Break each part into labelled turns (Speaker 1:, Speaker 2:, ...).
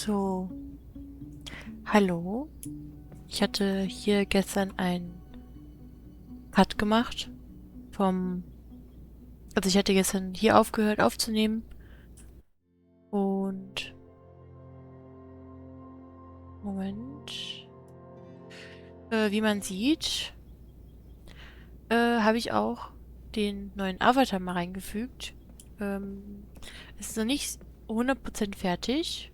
Speaker 1: So, hallo. Ich hatte hier gestern einen Cut gemacht vom, also ich hatte gestern hier aufgehört aufzunehmen und Moment, wie man sieht, habe ich auch den neuen Avatar mal reingefügt. Es ist noch nicht 100% fertig,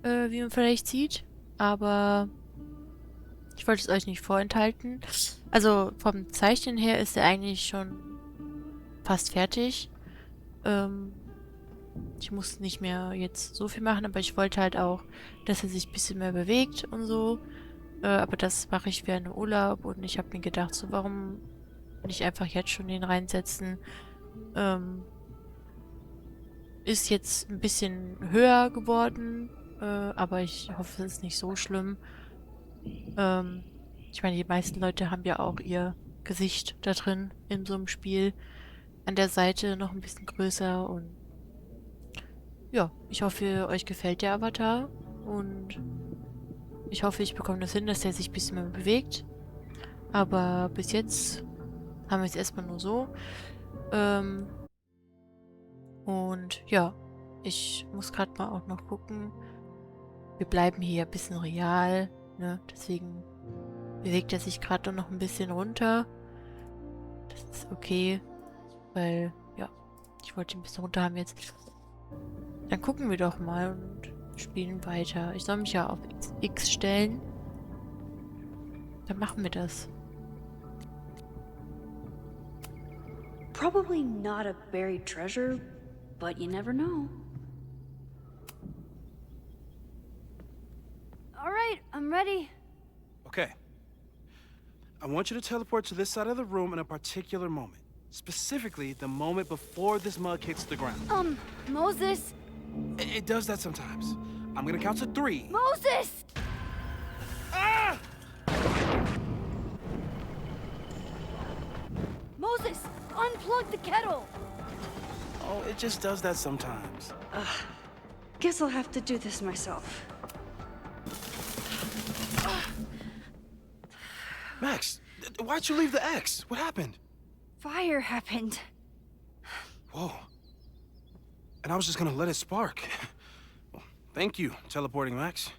Speaker 1: wie man vielleicht sieht, aber ich wollte es euch nicht vorenthalten. Also vom Zeichnen her ist er eigentlich schon fast fertig. Ähm, Ich muss nicht mehr jetzt so viel machen, aber ich wollte halt auch, dass er sich ein bisschen mehr bewegt und so. Aber das mache ich während dem Urlaub und ich habe mir gedacht, so warum nicht einfach jetzt schon den reinsetzen. Ähm, Ist jetzt ein bisschen höher geworden, aber ich hoffe, es ist nicht so schlimm. Ähm, Ich meine, die meisten Leute haben ja auch ihr Gesicht da drin in so einem Spiel. An der Seite noch ein bisschen größer und ja, ich hoffe, euch gefällt der Avatar und ich hoffe, ich bekomme das hin, dass der sich ein bisschen mehr bewegt. Aber bis jetzt haben wir es erstmal nur so. Ähm, und ja, ich muss gerade mal auch noch gucken. Wir bleiben hier ein bisschen real, ne? Deswegen bewegt er sich gerade noch ein bisschen runter. Das ist okay, weil, ja, ich wollte ihn ein bisschen runter haben jetzt. Dann gucken wir doch mal und spielen weiter. Ich soll mich ja auf X stellen. Dann machen wir das.
Speaker 2: Probably not a buried treasure, but you never know. All right, I'm ready.
Speaker 3: Okay. I want you to teleport to this side of the room in a particular moment. Specifically, the moment before this mug hits the ground.
Speaker 2: Moses!
Speaker 3: It does that sometimes. I'm gonna count to 3.
Speaker 2: Moses!
Speaker 3: Ah!
Speaker 2: Moses, unplug the kettle!
Speaker 3: Oh, it just does that sometimes.
Speaker 2: Guess I'll have to do this myself.
Speaker 3: Max, why'd you leave the X? What happened?
Speaker 2: Fire happened.
Speaker 3: Whoa. And I was just gonna let it spark. Well, thank you, teleporting Max.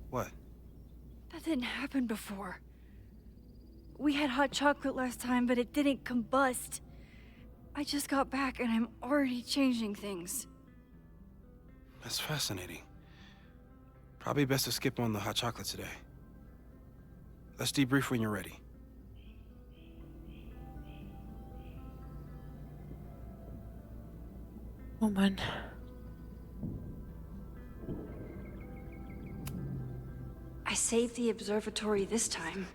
Speaker 3: What?
Speaker 2: That didn't happen before. We had hot chocolate last time, but it didn't combust. I just got back and I'm already changing things.
Speaker 3: That's fascinating. Probably best to skip on the hot chocolate today. Let's debrief when you're ready.
Speaker 1: Oh Mann.
Speaker 2: I saved the observatory this time.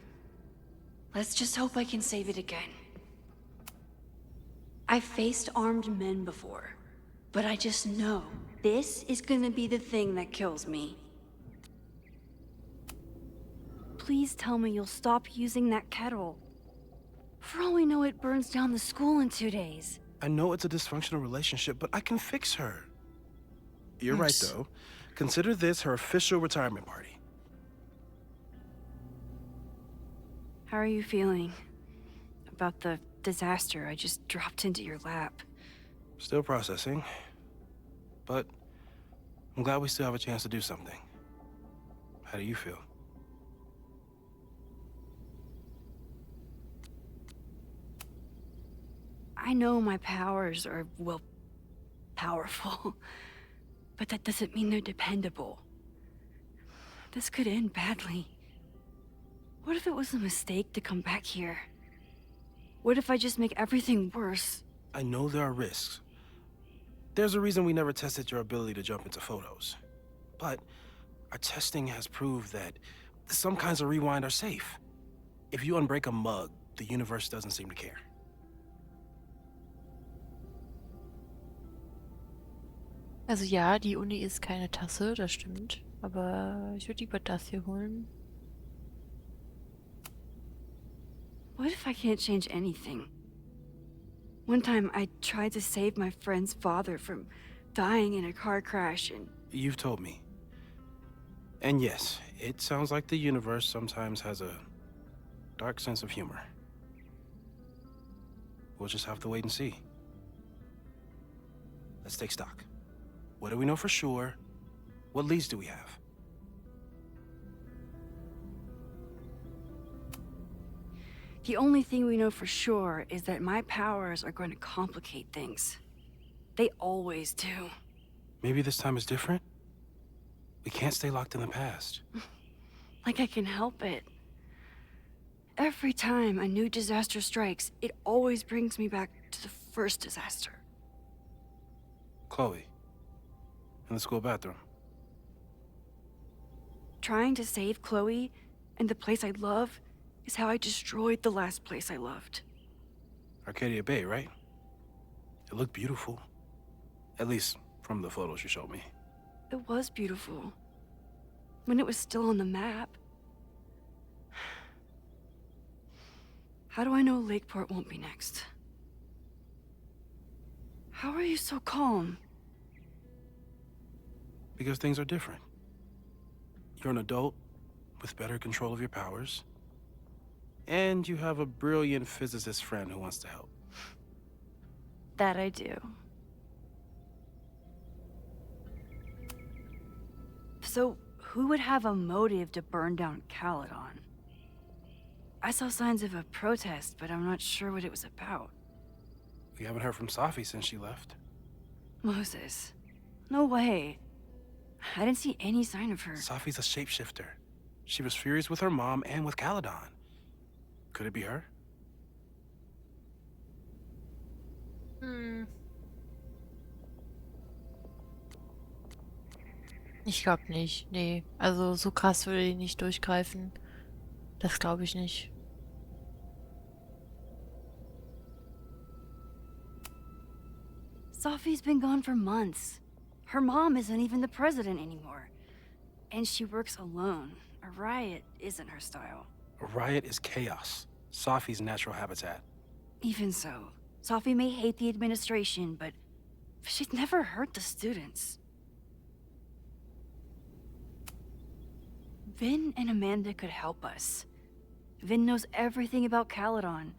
Speaker 2: Let's just hope I can save it again. I've faced armed men before, but I just know this is gonna be the thing that kills me. Please tell me you'll stop using that kettle. For all we know, it burns down the school in 2 days.
Speaker 3: I know it's a dysfunctional relationship, but I can fix her. You're right,
Speaker 1: Yes.
Speaker 3: though. Consider this her official retirement party.
Speaker 2: How are you feeling about the disaster I just dropped into your lap?
Speaker 3: Still processing. But I'm glad we still have a chance to do something. How do you feel?
Speaker 2: I know my powers are, well, powerful, but that doesn't mean they're dependable. This could end badly. What if it was a mistake to come back here? What if I just make everything worse?
Speaker 3: I know there are risks. There's a reason we never tested your ability to jump into photos. But our testing has proved that some kinds of rewind are safe. If you unbreak a mug, the universe doesn't seem to care.
Speaker 1: Also ja, die Uni ist keine Tasse, das stimmt. Aber ich würde lieber das hier holen.
Speaker 2: What if I can't change anything? One time I tried to save my friend's father from dying in a car crash and...
Speaker 3: You've told me. And yes, it sounds like the universe sometimes has a dark sense of humor. We'll just have to wait and see. Let's take stock. What do we know for sure? What leads do we have?
Speaker 2: The only thing we know for sure is that my powers are going to complicate things. They always do.
Speaker 3: Maybe this time is different? We can't stay locked in the past.
Speaker 2: Like I can help it. Every time a new disaster strikes, it always brings me back to the first disaster.
Speaker 3: Chloe, in the school bathroom.
Speaker 2: Trying to save Chloe and the place I love is how I destroyed the last place I loved.
Speaker 3: Arcadia Bay, right? It looked beautiful. At least from the photos you showed me.
Speaker 2: It was beautiful. When it was still on the map. How do I know Lakeport won't be next? How are you so calm?
Speaker 3: Because things are different. You're an adult with better control of your powers. And you have a brilliant physicist friend who wants to help.
Speaker 2: That I do. So, who would have a motive to burn down Caledon? I saw signs of a protest, but I'm not sure what it was about.
Speaker 3: We haven't heard from Safi since she left.
Speaker 2: Moses. No way. I didn't see any sign of her.
Speaker 3: Safi's a shapeshifter. She was furious with her mom and with Caledon. Could it be her?
Speaker 1: Ich glaube nicht. Nee. Also so krass würde die nicht durchgreifen. Das glaube ich nicht.
Speaker 2: Safi's been gone for months. Her mom isn't even the president anymore. And she works alone. A riot isn't her style.
Speaker 3: A riot is chaos. Safi's natural habitat.
Speaker 2: Even so, Safi may hate the administration, but she'd never hurt the students. Vin and Amanda could help us. Vin knows everything about Caledon,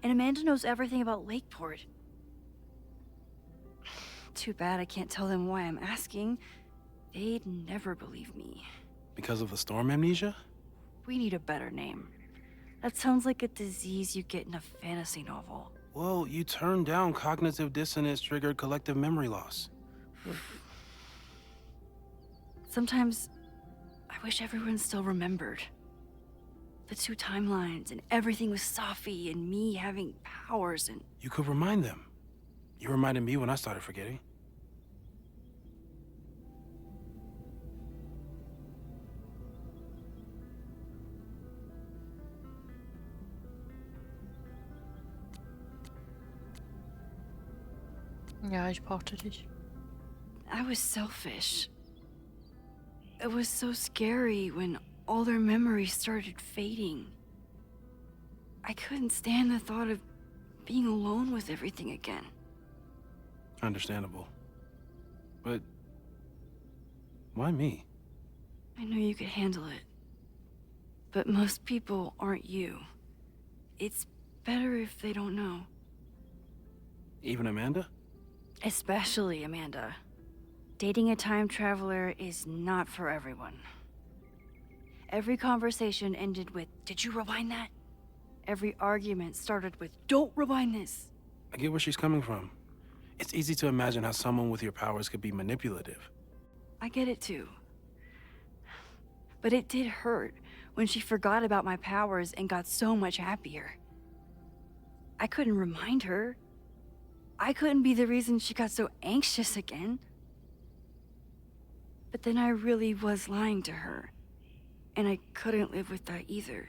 Speaker 2: and Amanda knows everything about Lakeport. Too bad I can't tell them why I'm asking. They'd never believe me.
Speaker 3: Because of the storm amnesia?
Speaker 2: We need a better name. That sounds like a disease you get in a fantasy novel.
Speaker 3: Well, you turned down cognitive dissonance triggered collective memory loss.
Speaker 2: Sometimes, I wish everyone still remembered. The two timelines and everything with Safi and me having powers and...
Speaker 3: You could remind them. You reminded me when I started forgetting.
Speaker 1: Ja, ich brauchte dich.
Speaker 2: I was selfish. It was so scary when all their memories started fading. I couldn't stand the thought of being alone with everything again.
Speaker 3: Understandable. But why me?
Speaker 2: I know you could handle it. But most people aren't you. It's better if they don't know.
Speaker 3: Even Amanda?
Speaker 2: Especially Amanda. Dating a time traveler is not for everyone. Every conversation ended with, "Did you rewind that?" Every argument started with, "Don't rewind this."
Speaker 3: I get where she's coming from. It's easy to imagine how someone with your powers could be manipulative.
Speaker 2: I get it too. But it did hurt when she forgot about my powers and got so much happier. I couldn't remind her. I couldn't be the reason she got so anxious again. But then I really was lying to her. And I couldn't live with that either.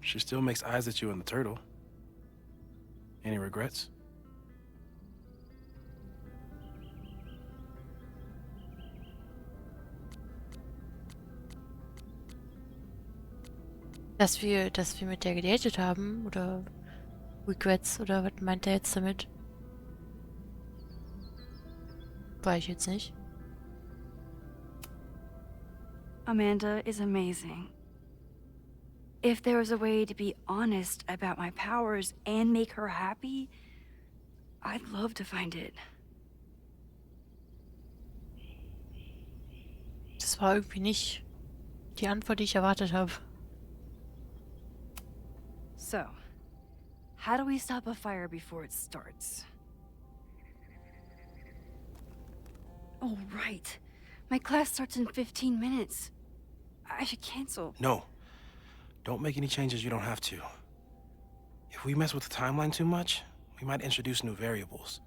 Speaker 3: She still makes eyes at you in the turtle. Any regrets?
Speaker 1: Dass wir mit der gedatet haben, oder Regrets, oder was meint er jetzt damit? War ich jetzt nicht.
Speaker 2: Amanda is amazing. If there was a way to be honest about my powers and make her happy, I'd love to find it.
Speaker 1: Das war irgendwie nicht die Antwort, die ich erwartet habe.
Speaker 2: So, how do we stop a fire before it starts? Oh, right. My class starts in 15 minutes. I should cancel.
Speaker 3: No. Don't make any changes you don't have to. If we mess with the timeline too much, we might introduce new variables.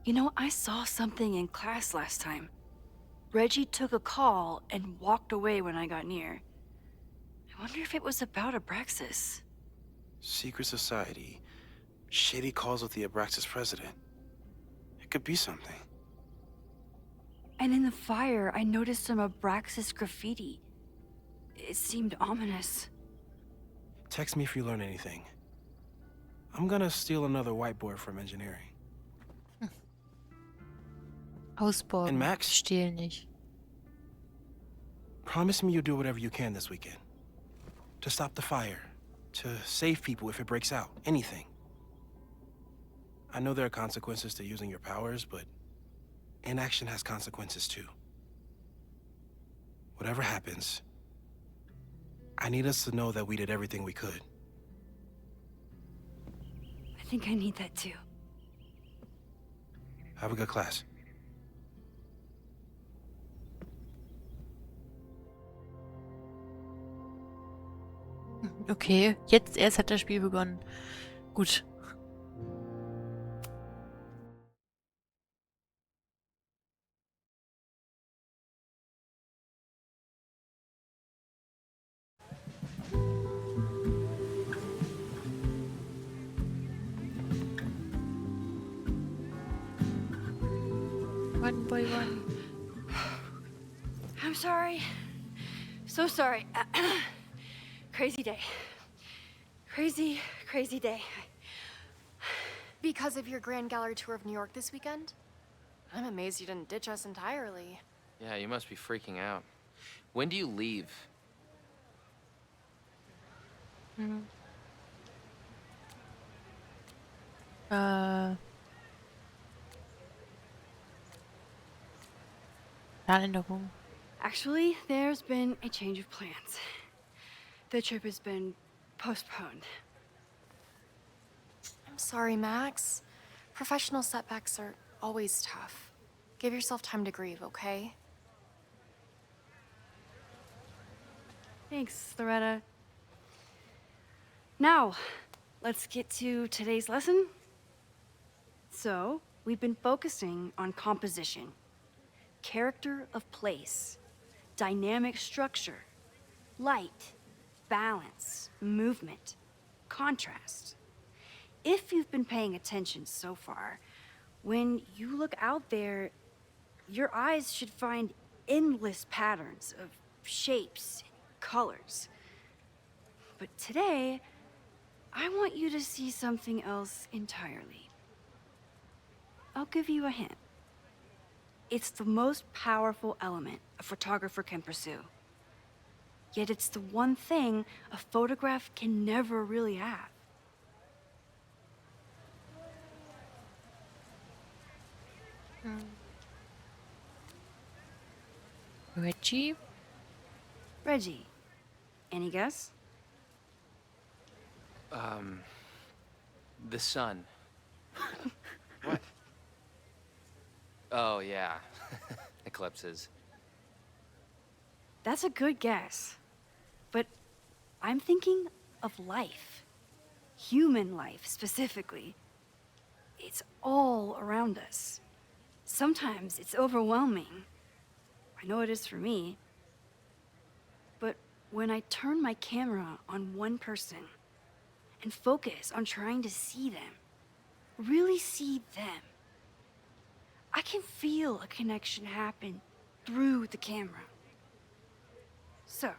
Speaker 2: You know, I saw something in class last time. Reggie took a call and walked away when I got near. I wonder if it was about Abraxas.
Speaker 3: Secret society. Shady calls with the Abraxas president. It could be something.
Speaker 2: And in the fire, I noticed some Abraxas graffiti. It seemed ominous.
Speaker 3: Text me if you learn anything. I'm gonna steal another whiteboard from engineering.
Speaker 1: Ausborgen.
Speaker 3: And Max?
Speaker 1: Stehlen nicht.
Speaker 3: Promise me you'll do whatever you can this weekend. To stop the fire. To save people if it breaks out. Anything. I know there are consequences to using your powers, but inaction has consequences too. Whatever happens, I need us to know that we did everything we could.
Speaker 2: I think I need that too.
Speaker 3: Have a good class.
Speaker 1: Okay, jetzt erst hat das Spiel begonnen. Gut. One by one.
Speaker 2: I'm sorry. So sorry. Crazy day. Crazy, crazy day.
Speaker 4: Because of your Grand Gallery tour of New York this weekend? I'm amazed you didn't ditch us entirely.
Speaker 5: Yeah, you must be freaking out. When do you leave?
Speaker 1: Planänderung.
Speaker 2: Actually, there's been a change of plans. The trip has been postponed.
Speaker 4: I'm sorry, Max. Professional setbacks are always tough. Give yourself time to grieve, okay?
Speaker 2: Thanks, Loretta. Now, let's get to today's lesson. So, we've been focusing on composition, character of place, dynamic structure, light, balance, movement, contrast. If you've been paying attention so far, when you look out there, your eyes should find endless patterns of shapes, colors. But today, I want you to see something else entirely. I'll give you a hint. It's the most powerful element a photographer can pursue. Yet it's the one thing a photograph can never really have.
Speaker 1: Reggie?
Speaker 2: Reggie, any guess?
Speaker 5: The sun. What? Oh, yeah. Eclipses.
Speaker 2: That's a good guess. But I'm thinking of life. Human life, specifically. It's all around us. Sometimes it's overwhelming. I know it is for me. But when I turn my camera on one person and focus on trying to see them, really see them, I can feel a connection happen through the camera. So,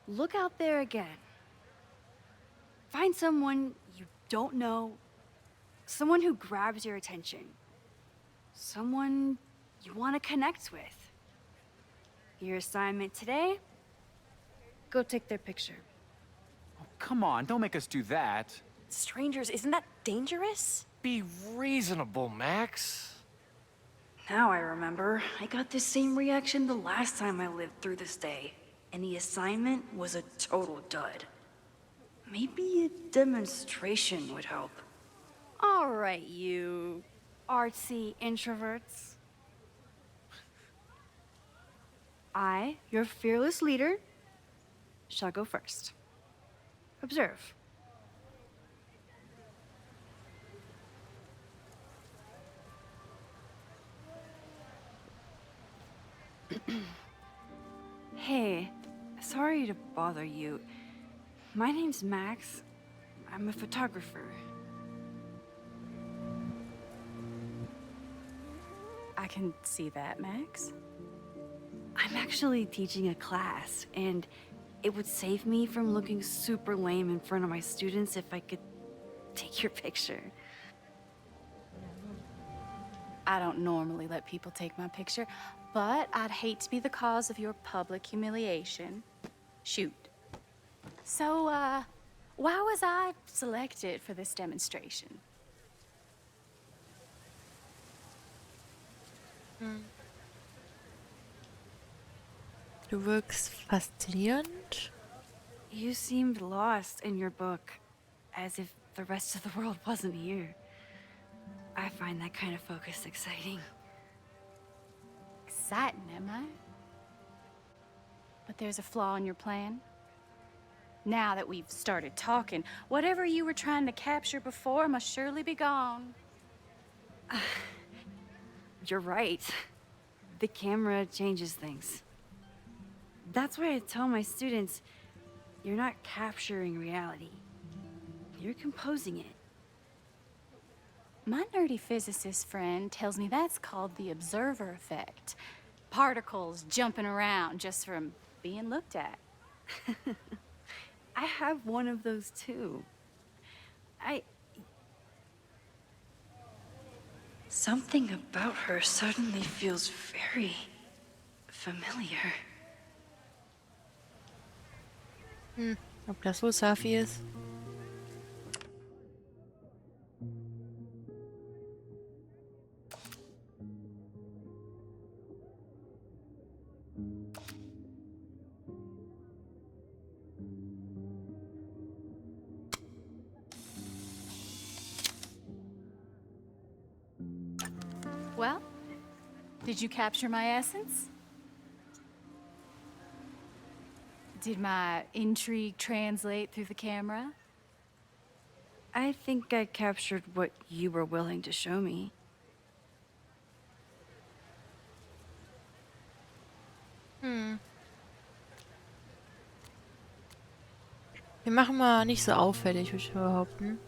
Speaker 2: look out there again. Find someone you don't know, someone who grabs your attention. Someone you want to connect with. Your assignment today? Go take their picture.
Speaker 6: Oh, come on, don't make us do that.
Speaker 7: Strangers, isn't that dangerous?
Speaker 5: Be reasonable, Max.
Speaker 2: Now I remember. I got the same reaction the last time I lived through this day. And the assignment was a total dud. Maybe a demonstration would help. All right, you artsy introverts. I, your fearless leader, shall go first. Observe. Hey, sorry to bother you. My name's Max. I'm a photographer.
Speaker 8: I can see that, Max.
Speaker 2: I'm actually teaching a class, and it would save me from looking super lame in front of my students if I could take your picture.
Speaker 8: I don't normally let people take my picture, but I'd hate to be the cause of your public humiliation. Shoot. So, why was I selected for this demonstration?
Speaker 1: Du wirkst faszinierend.
Speaker 2: You seemed lost in your book, as if the rest of the world wasn't here. I find that kind of focus exciting.
Speaker 8: Exciting, am I? But there's a flaw in your plan. Now that we've started talking, whatever you were trying to capture before must surely be gone.
Speaker 2: You're right. The camera changes things. That's why I tell my students, you're not capturing reality. You're composing it.
Speaker 8: My nerdy physicist friend tells me that's called the observer effect. Particles jumping around just from being looked at.
Speaker 2: I have one of those too. Something about her suddenly feels very familiar.
Speaker 1: Ob das wohl Safi ist?
Speaker 8: Well, did you capture my essence? Did my intrigue translate through the camera?
Speaker 2: I think I captured what you were willing to show me.
Speaker 1: Wir machen mal nicht so auffällig, würde ich behaupten.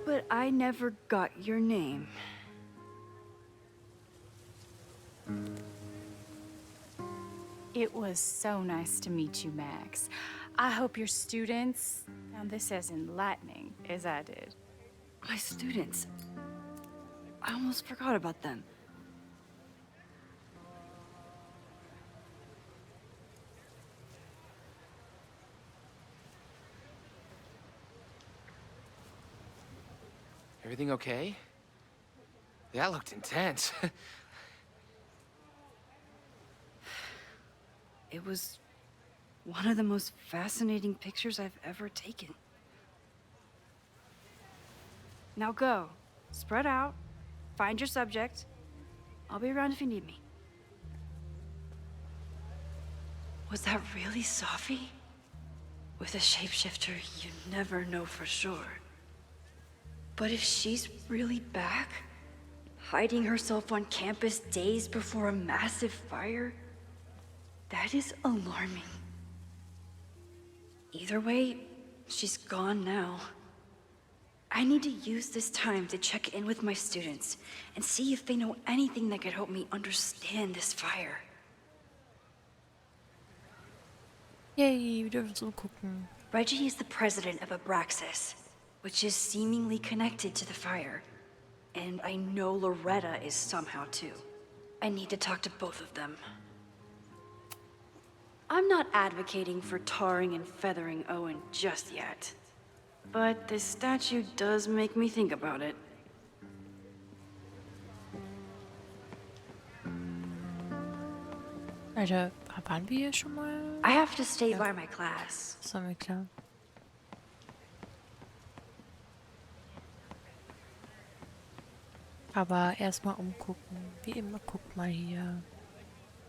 Speaker 2: But I never got your name.
Speaker 8: It was so nice to meet you, Max. I hope your students found this as enlightening as I did.
Speaker 2: My students. I almost forgot about them.
Speaker 5: Everything okay? That looked intense.
Speaker 2: It was one of the most fascinating pictures I've ever taken. Now go. Spread out. Find your subject. I'll be around if you need me. Was that really Safi? With a shapeshifter, you never know for sure. But if she's really back, hiding herself on campus days before a massive fire, that is alarming. Either way, she's gone now. I need to use this time to check in with my students and see if they know anything that could help me understand this fire.
Speaker 1: Yay, wir dürfen zugucken.
Speaker 2: Reggie is the president of Abraxas, which is seemingly connected to the fire. And I know Loretta is somehow too. I need to talk to both of them. I'm not advocating for tarring and feathering Owen just yet. But this statue does make me think about it.
Speaker 1: Alter, waren wir hier schon mal?
Speaker 2: I have to stay by my class.
Speaker 1: Das war mir klar. Aber erstmal umgucken. Wie immer, guckt mal hier.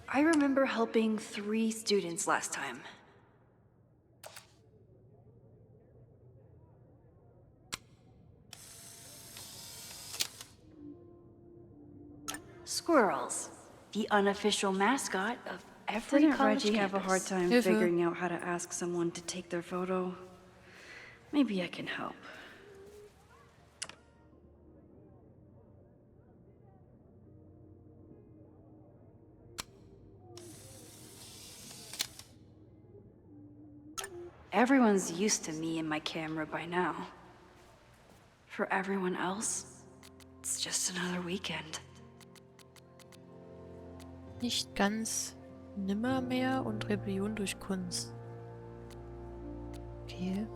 Speaker 2: I remember helping 3 students last time. Squirrels, the unofficial mascot of every
Speaker 9: Didn't
Speaker 2: college
Speaker 9: Reggie have a hard
Speaker 2: campus.
Speaker 9: time
Speaker 1: Hilfe.
Speaker 9: figuring out how to ask someone to take their photo? Maybe I can help.
Speaker 2: Everyone's used to me and my camera by now. For everyone else, it's just another weekend.
Speaker 1: Nicht ganz nimmermehr und Rebellion durch Kunst. Okay.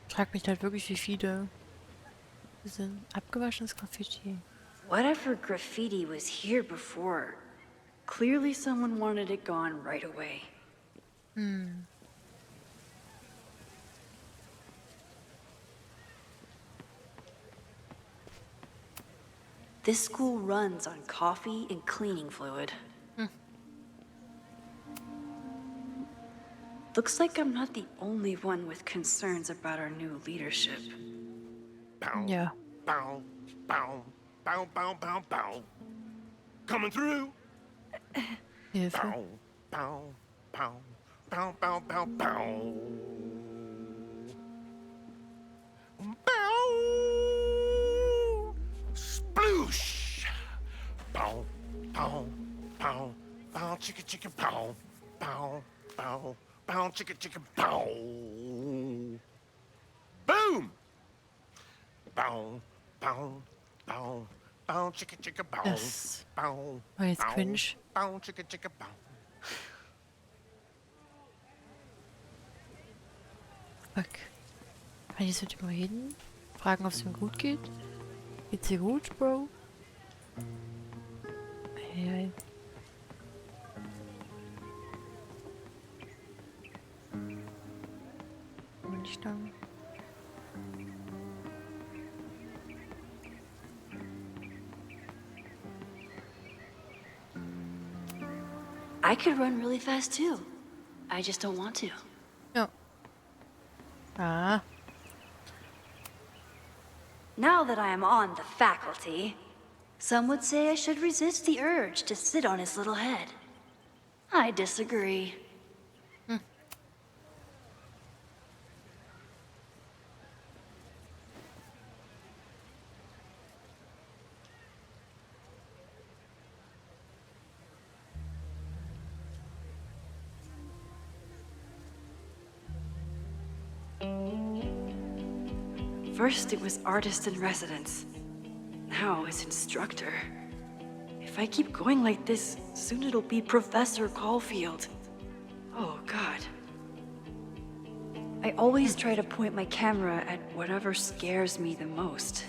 Speaker 1: Ich frag mich halt wirklich, wie viele sind. Abgewaschenes Graffiti.
Speaker 2: Whatever graffiti was here before, clearly someone wanted it gone right away. This school runs on coffee and cleaning fluid. Looks like I'm not the only one with concerns about our new leadership.
Speaker 1: Ja.
Speaker 3: Bow, bow, bow, bow, bow, bow. Coming through.
Speaker 1: Hilfe.
Speaker 3: Bow, bow, bow, bow, bow, bow, bow. Bow. Sploosh. Bow, bow, bow, bow, chicka, chicka, bow, bow, bow, bow, chicka, chicka, bow. Boom. Bow, bow, bow, bow, chicka, chicka, bow.
Speaker 1: Das
Speaker 3: Bow,
Speaker 1: war jetzt
Speaker 3: bow,
Speaker 1: cringe.
Speaker 3: bow, chicka, chicka, bow.
Speaker 1: Fuck. Kann ich jetzt mit ihm reden? Fragen, ob es ihm gut geht? Geht's dir gut, Bro? Hey. Nicht lang.
Speaker 2: I could run really fast too. I just don't want to.
Speaker 1: Ja. Ah.
Speaker 2: Now that I am on the faculty, some would say I should resist the urge to sit on his little head. I disagree. First it was artist in residence. Now it's instructor. If I keep going like this, soon it'll be Professor Caulfield. Oh, God. I always try to point my camera at whatever scares me the most.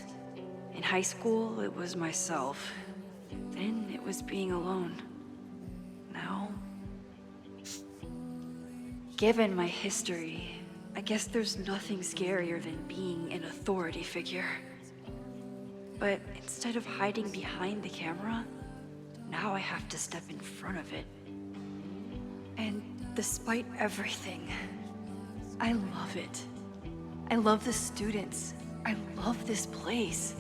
Speaker 2: In high school, it was myself. Then it was being alone. Now, given my history, I guess there's nothing scarier than being an authority figure. But instead of hiding behind the camera, now I have to step in front of it. And despite everything, I love it. I love the students. I love this place.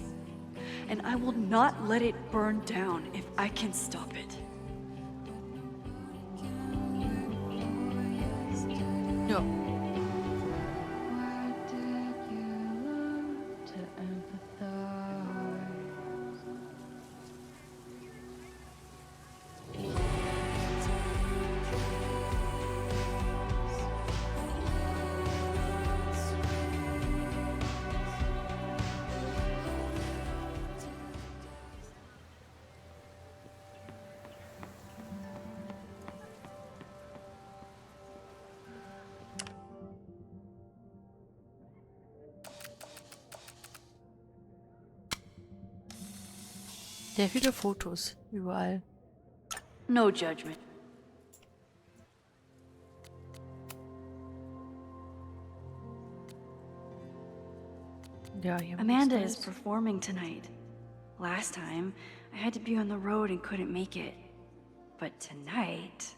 Speaker 2: And I will not let it burn down if I can stop it.
Speaker 1: Ja. Sehr viele Fotos überall.
Speaker 2: No judgment.
Speaker 1: Ja, hier
Speaker 2: Amanda
Speaker 1: muss
Speaker 2: is
Speaker 1: das.
Speaker 2: performing tonight. Last time, I had to be on the road and couldn't make it. But tonight...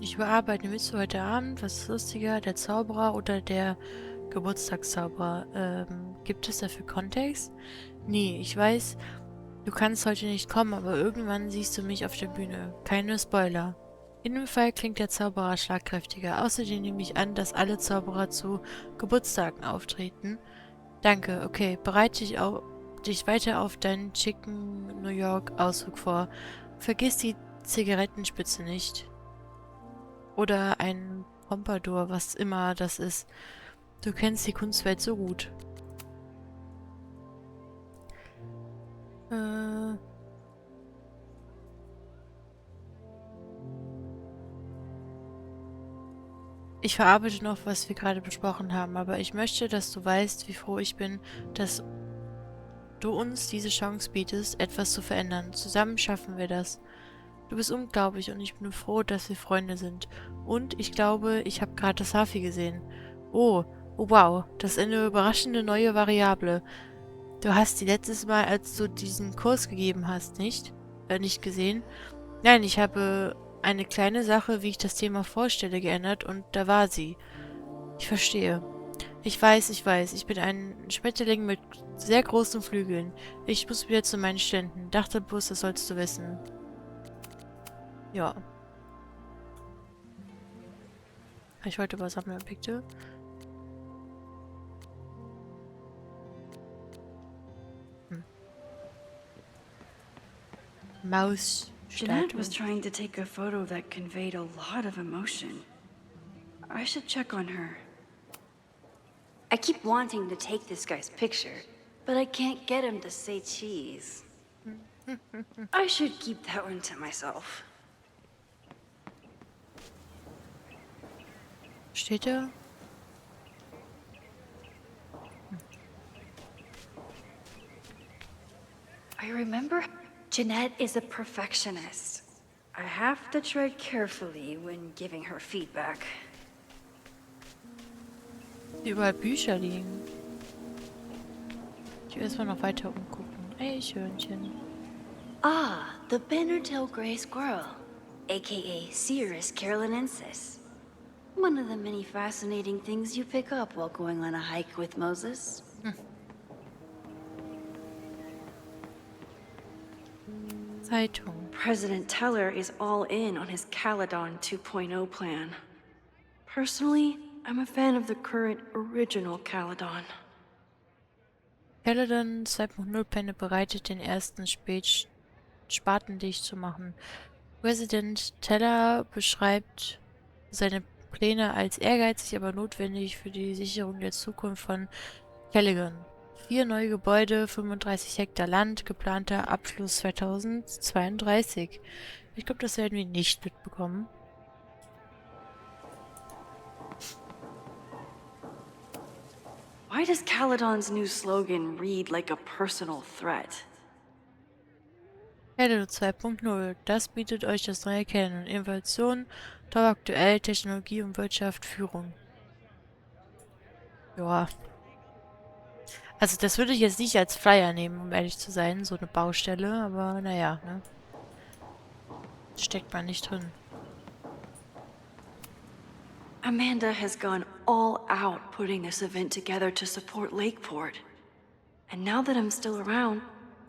Speaker 1: Ich überarbeite mit heute Abend. Was ist lustiger, der Zauberer oder der Geburtstagszauberer? Gibt es dafür Kontext? Nee, ich weiß, du kannst heute nicht kommen, aber irgendwann siehst du mich auf der Bühne. Keine Spoiler. In dem Fall klingt der Zauberer schlagkräftiger. Außerdem nehme ich an, dass alle Zauberer zu Geburtstagen auftreten. Danke, okay. Bereite dich weiter auf deinen schicken New York-Ausflug vor. Vergiss die Zigarettenspitze nicht. Oder ein Pompadour, was immer das ist. Du kennst die Kunstwelt so gut. Ich verarbeite noch, was wir gerade besprochen haben, aber ich möchte, dass du weißt, wie froh ich bin, dass du uns diese Chance bietest, etwas zu verändern. Zusammen schaffen wir das. Du bist unglaublich und ich bin froh, dass wir Freunde sind. Und ich glaube, ich habe gerade Safi gesehen. Oh, oh wow, das ist eine überraschende neue Variable. Du hast die letztes Mal, als du diesen Kurs gegeben hast, nicht gesehen? Nein, ich habe eine kleine Sache, wie ich das Thema vorstelle, geändert und da war sie. Ich verstehe. Ich weiß, ich bin ein Schmetterling mit sehr großen Flügeln. Ich muss wieder zu meinen Ständen. Dachte bloß, das sollst du wissen. Ja. Ich wollte was Sammlerobjekte. Maus.
Speaker 2: Jeanette was trying to take a photo that conveyed a lot of emotion. I should check on her.
Speaker 7: I keep wanting to take this guy's picture, but I can't get him to say cheese. I should keep that one to myself.
Speaker 1: Steht da?
Speaker 2: I remember Jeanette is a perfectionist. I have to tread carefully when giving her feedback.
Speaker 1: Hier überall Bücher liegen. Ich will erstmal noch weiter umgucken. Eichhörnchen.
Speaker 7: Ah, the banner-tailed gray squirrel, aka Cirrus carolinensis. One of the many fascinating things you pick up while going on a hike with Moses.
Speaker 1: Zeitung.
Speaker 2: President Teller is all in on his Caledon 2.0 plan. Personally, I'm a fan of the current original Caledon.
Speaker 1: Caledon 2.0 Pläne bereitet, den ersten spatendicht zu machen. Präsident Teller beschreibt seine Pläne als ehrgeizig, aber notwendig für die Sicherung der Zukunft von Caledon. 4 neue Gebäude, 35 Hektar Land, geplanter Abschluss 2032. Ich glaube, das werden wir nicht mitbekommen.
Speaker 2: Why does Caledon's new slogan read like a personal threat?
Speaker 1: Caledon 2.0. Das bietet euch das neue Caledon. Innovation, aktuell, Technologie und Wirtschaft, Führung. Ja. Also das würde ich jetzt nicht als Flyer nehmen, um ehrlich zu sein, so eine Baustelle, aber naja, ne? Steckt man nicht drin.
Speaker 2: Amanda has gone all out putting this event together to support Lakeport. And now that I'm still around,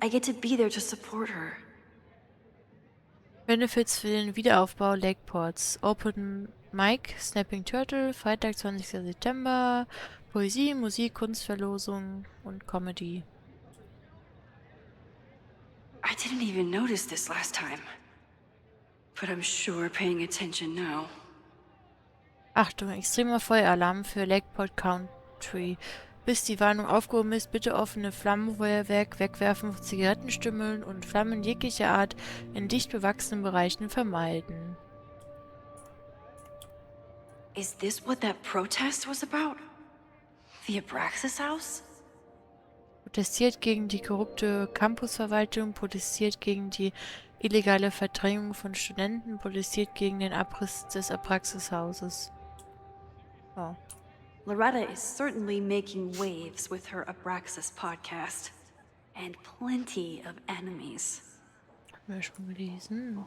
Speaker 2: I get to be there to support her.
Speaker 1: Benefits für den Wiederaufbau Lakeports. Open Mic, Snapping Turtle, Freitag, 20. September, Poesie, Musik, Kunstverlosung und Comedy.
Speaker 2: I didn't even notice this last time. But I'm sure paying attention now.
Speaker 1: Achtung, extremer Feueralarm für Lakeport Country. Bis die Warnung aufgehoben ist, bitte offene Flammenfeuerwerk, Wegwerfen von Zigarettenstümmeln und Flammen jeglicher Art in dicht bewachsenen Bereichen vermeiden.
Speaker 2: Is this what that protest was about? The Abraxas house?
Speaker 1: Protestiert gegen die korrupte Campusverwaltung, protestiert gegen die illegale Verdrängung von Studenten, protestiert gegen den Abriss des Apraxishauses. Oh.
Speaker 2: Loretta is certainly making waves with her Abraxas podcast. And plenty of enemies.
Speaker 1: Haben wir schon gelesen.